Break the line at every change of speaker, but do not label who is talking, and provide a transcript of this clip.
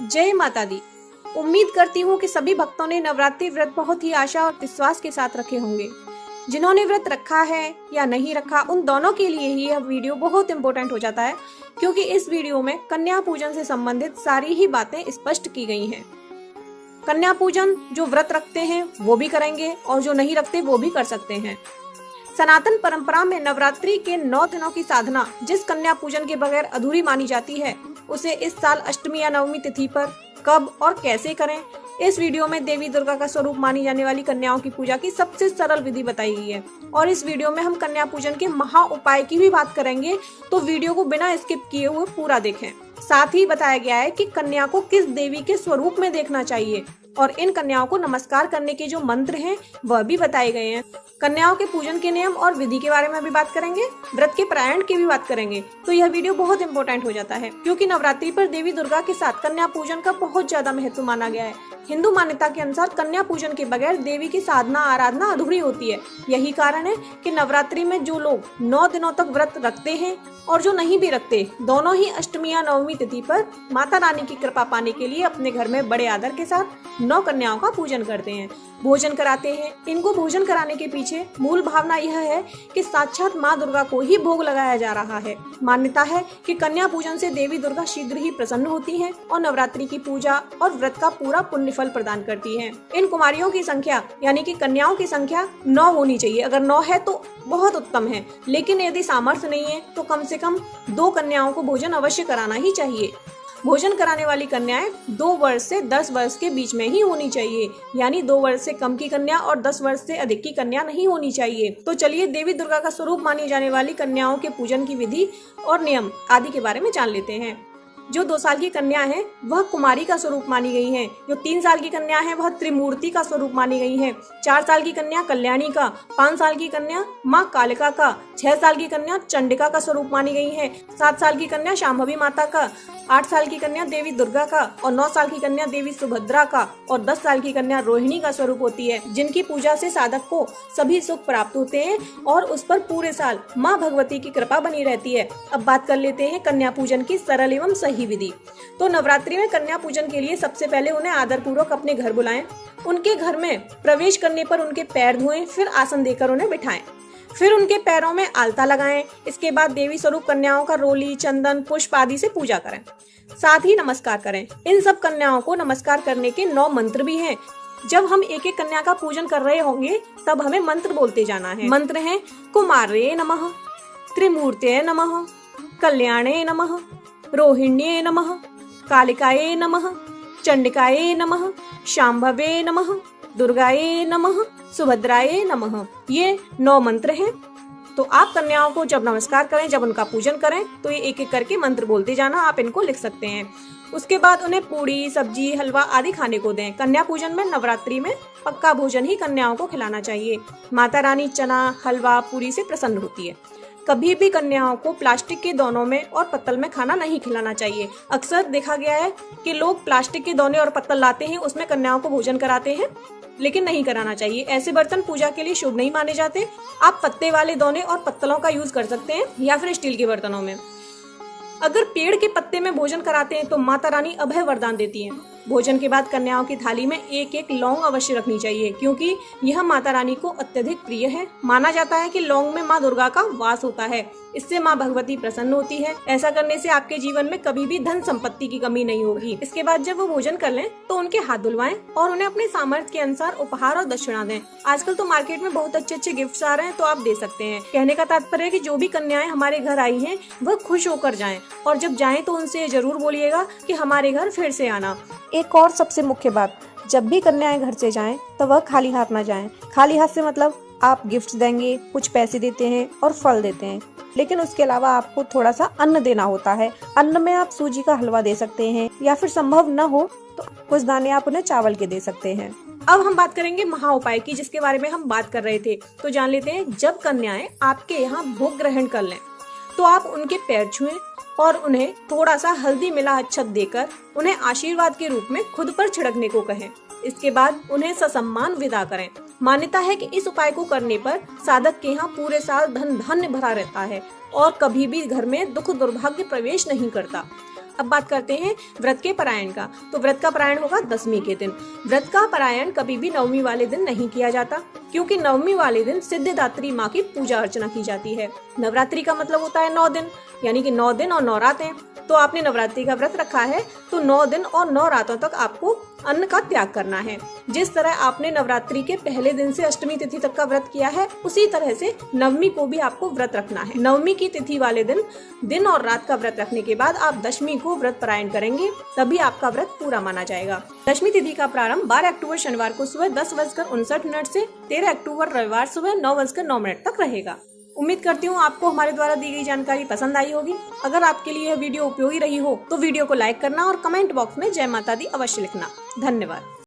जय माता दी। उम्मीद करती हूँ कि सभी भक्तों ने नवरात्रि व्रत बहुत ही आशा और विश्वास के साथ रखे होंगे। जिन्होंने व्रत रखा है या नहीं रखा, उन दोनों के लिए ही यह वीडियो बहुत इम्पोर्टेंट हो जाता है, क्योंकि इस वीडियो में कन्या पूजन से संबंधित सारी ही बातें स्पष्ट की गई हैं। कन्या पूजन जो व्रत रखते हैं वो भी करेंगे और जो नहीं रखते वो भी कर सकते हैं। सनातन परंपरा में नवरात्रि के 9 दिनों की साधना जिस कन्या पूजन के बगैर अधूरी मानी जाती है, उसे इस साल अष्टमी या नवमी तिथि पर कब और कैसे करें, इस वीडियो में देवी दुर्गा का स्वरूप मानी जाने वाली कन्याओं की पूजा की सबसे सरल विधि बताई गई है। और इस वीडियो में हम कन्या पूजन के महा उपाय की भी बात करेंगे, तो वीडियो को बिना स्किप किए हुए पूरा देखें। साथ ही बताया गया है कि कन्या को किस देवी के स्वरूप में देखना चाहिए और इन कन्याओं को नमस्कार करने के जो मंत्र हैं वह भी बताए गए हैं। कन्याओं के पूजन के नियम और विधि के बारे में भी बात करेंगे, व्रत के प्रायण की भी बात करेंगे। तो यह वीडियो बहुत इंपॉर्टेंट हो जाता है, क्योंकि नवरात्रि पर देवी दुर्गा के साथ कन्या पूजन का बहुत ज्यादा महत्व माना गया है। हिंदू मान्यता के अनुसार कन्या पूजन के बगैर देवी की साधना आराधना अधूरी होती है। यही कारण है कि नवरात्रि में जो लोग 9 दिनों तक व्रत रखते हैं और जो नहीं भी रखते, दोनों ही अष्टमी या नवमी तिथि पर माता रानी की कृपा पाने के लिए अपने घर में बड़े आदर के साथ 9 कन्याओं का पूजन करते हैं, भोजन कराते हैं। इनको भोजन कराने के पीछे मूल भावना यह है कि साक्षात माँ दुर्गा को ही भोग लगाया जा रहा है। मान्यता है कि कन्या पूजन से देवी दुर्गा शीघ्र ही प्रसन्न होती हैं और नवरात्रि की पूजा और व्रत का पूरा पुण्य फल प्रदान करती हैं। इन कुमारियों की संख्या यानी कि कन्याओं की संख्या 9 होनी चाहिए। अगर 9 है तो बहुत उत्तम है, लेकिन यदि सामर्थ्य नहीं है तो कम से कम 2 कन्याओं को भोजन अवश्य कराना ही चाहिए। भोजन कराने वाली कन्याएं 2 वर्ष से 10 वर्ष के बीच में ही होनी चाहिए, यानी 2 वर्ष से कम की कन्या और 10 वर्ष से अधिक की कन्या नहीं होनी चाहिए। तो चलिए देवी दुर्गा का स्वरूप मानी जाने वाली कन्याओं के पूजन की विधि और नियम आदि के बारे में जान लेते हैं। जो 2 साल की कन्या है वह कुमारी का स्वरूप मानी गई है। जो 3 साल की कन्या है वह त्रिमूर्ति का स्वरूप मानी गई है। 4 साल की कन्या कल्याणी का, 5 साल की कन्या माँ कालिका का, 6 साल की कन्या चंडिका का स्वरूप मानी गई है, 7 साल की कन्या शांभवी माता का, 8 साल की कन्या देवी दुर्गा का और 9 साल की कन्या देवी सुभद्रा का और 10 साल की कन्या रोहिणी का स्वरूप होती है, जिनकी पूजा से साधक को सभी सुख प्राप्त होते हैं और उस पर पूरे साल माँ भगवती की कृपा बनी रहती है। अब बात कर लेते हैं कन्या पूजन की सरल एवं सही विधि। तो नवरात्रि में कन्या पूजन के लिए सबसे पहले उन्हें आदर पूर्वक अपने घर बुलाएं। उनके घर में प्रवेश करने पर उनके पैर धोएं, फिर आसन देकर उन्हें बिठाएं, फिर उनके पैरों में आलता लगाएं। इसके बाद देवी स्वरूप कन्याओं का रोली, चंदन, पुष्प आदि से पूजा करें, साथ ही नमस्कार करें। इन सब कन्याओं को नमस्कार करने के 9 मंत्र भी हैं। जब हम एक एक कन्या का पूजन कर रहे होंगे तब हमें मंत्र बोलते जाना है। मंत्र हैं कुमारे नमः, त्रिमूर्ते नमः, कल्याणे नमः, रोहिण्ये नमः, कालिकाये नमः, चंडिकाये नमः, शांभवे नमः, दुर्गाये नमः, सुभद्राये नमः। ये 9 मंत्र हैं। तो आप कन्याओं को जब नमस्कार करें, जब उनका पूजन करें, तो ये एक एक करके मंत्र बोलते जाना। आप इनको लिख सकते हैं। उसके बाद उन्हें पूड़ी, सब्जी, हलवा आदि खाने को दें। कन्या पूजन में नवरात्रि में पक्का भोजन ही कन्याओं को खिलाना चाहिए। माता रानी चना, हलवा, पूरी से प्रसन्न होती है। कभी भी कन्याओं को प्लास्टिक के दोनों में और पत्तल में खाना नहीं खिलाना चाहिए। अक्सर देखा गया है कि लोग प्लास्टिक के दोने और पत्तल लाते हैं, उसमें कन्याओं को भोजन कराते हैं, लेकिन नहीं कराना चाहिए। ऐसे बर्तन पूजा के लिए शुभ नहीं माने जाते। आप पत्ते वाले दोने और पत्तलों का यूज कर सकते हैं या फिर स्टील के बर्तनों में। अगर पेड़ के पत्ते में भोजन कराते हैं तो माता रानी अभय वरदान देती हैं। भोजन के बाद कन्याओं की थाली में एक एक लौंग अवश्य रखनी चाहिए, क्योंकि यह माता रानी को अत्यधिक प्रिय है। माना जाता है कि लौंग में माँ दुर्गा का वास होता है, इससे माँ भगवती प्रसन्न होती है। ऐसा करने से आपके जीवन में कभी भी धन संपत्ति की कमी नहीं होगी। इसके बाद जब वो भोजन कर लें तो उनके हाथ धुलवाएं और उन्हें अपने सामर्थ्य के अनुसार उपहार और दक्षिणा दें। आजकल तो मार्केट में बहुत अच्छे अच्छे गिफ्ट्स आ रहे हैं, तो आप दे सकते हैं। कहने का तात्पर्य है कि जो भी कन्याएं हमारे घर आई हैं वह खुश होकर जाएं, और जब जाएं तो उनसे जरूर बोलिएगा कि हमारे घर फिर से आना। एक और सबसे मुख्य बात, जब भी कन्याएं घर से जाएं तो वह खाली हाथ ना जाएं। खाली हाथ से मतलब आप गिफ्ट देंगे, कुछ पैसे देते हैं और फल देते हैं, लेकिन उसके अलावा आपको थोड़ा सा अन्न देना होता है। अन्न में आप सूजी का हलवा दे सकते हैं, या फिर संभव न हो तो कुछ दाने आप उन्हें चावल के दे सकते हैं। अब हम बात करेंगे महा उपाय की, जिसके बारे में हम बात कर रहे थे। तो जान लेते हैं। जब कन्याएं आपके यहाँ भोग ग्रहण कर लें तो आप उनके पैर छुएं और उन्हें थोड़ा सा हल्दी मिला अक्षत देकर उन्हें आशीर्वाद के रूप में खुद पर छिड़कने को कहें। इसके बाद उन्हें ससम्मान विदा करें। मान्यता है कि इस उपाय को करने पर साधक के यहाँ पूरे साल धन धान्य भरा रहता है और कभी भी घर में दुख दुर्भाग्य प्रवेश नहीं करता। अब बात करते हैं व्रत के पारायण का। तो व्रत का पारायण होगा दशमी के दिन। व्रत का पारायण कभी भी नवमी वाले दिन नहीं किया जाता, क्योंकि नवमी वाले दिन सिद्धिदात्री माँ की पूजा अर्चना की जाती है। नवरात्रि का मतलब होता है 9 दिन, यानी कि 9 दिन और 9 रातें। तो आपने नवरात्रि का व्रत रखा है तो 9 दिन और 9 रातों तक आपको अन्न का त्याग करना है। जिस तरह आपने नवरात्रि के पहले दिन से अष्टमी तिथि तक का व्रत किया है, उसी तरह से नवमी को भी आपको व्रत रखना है। नवमी की तिथि वाले दिन और रात का व्रत रखने के बाद आप दशमी को व्रत पारायण करेंगे, तभी आपका व्रत पूरा माना जाएगा। दशमी तिथि का प्रारंभ 12 अक्टूबर शनिवार को सुबह 10:59 से 13 अक्टूबर रविवार सुबह 9:09 तक रहेगा। उम्मीद करती हूँ आपको हमारे द्वारा दी गई जानकारी पसंद आई होगी। अगर आपके लिए यह वीडियो उपयोगी रही हो तो वीडियो को लाइक करना और कमेंट बॉक्स में जय माता दी अवश्य लिखना। धन्यवाद।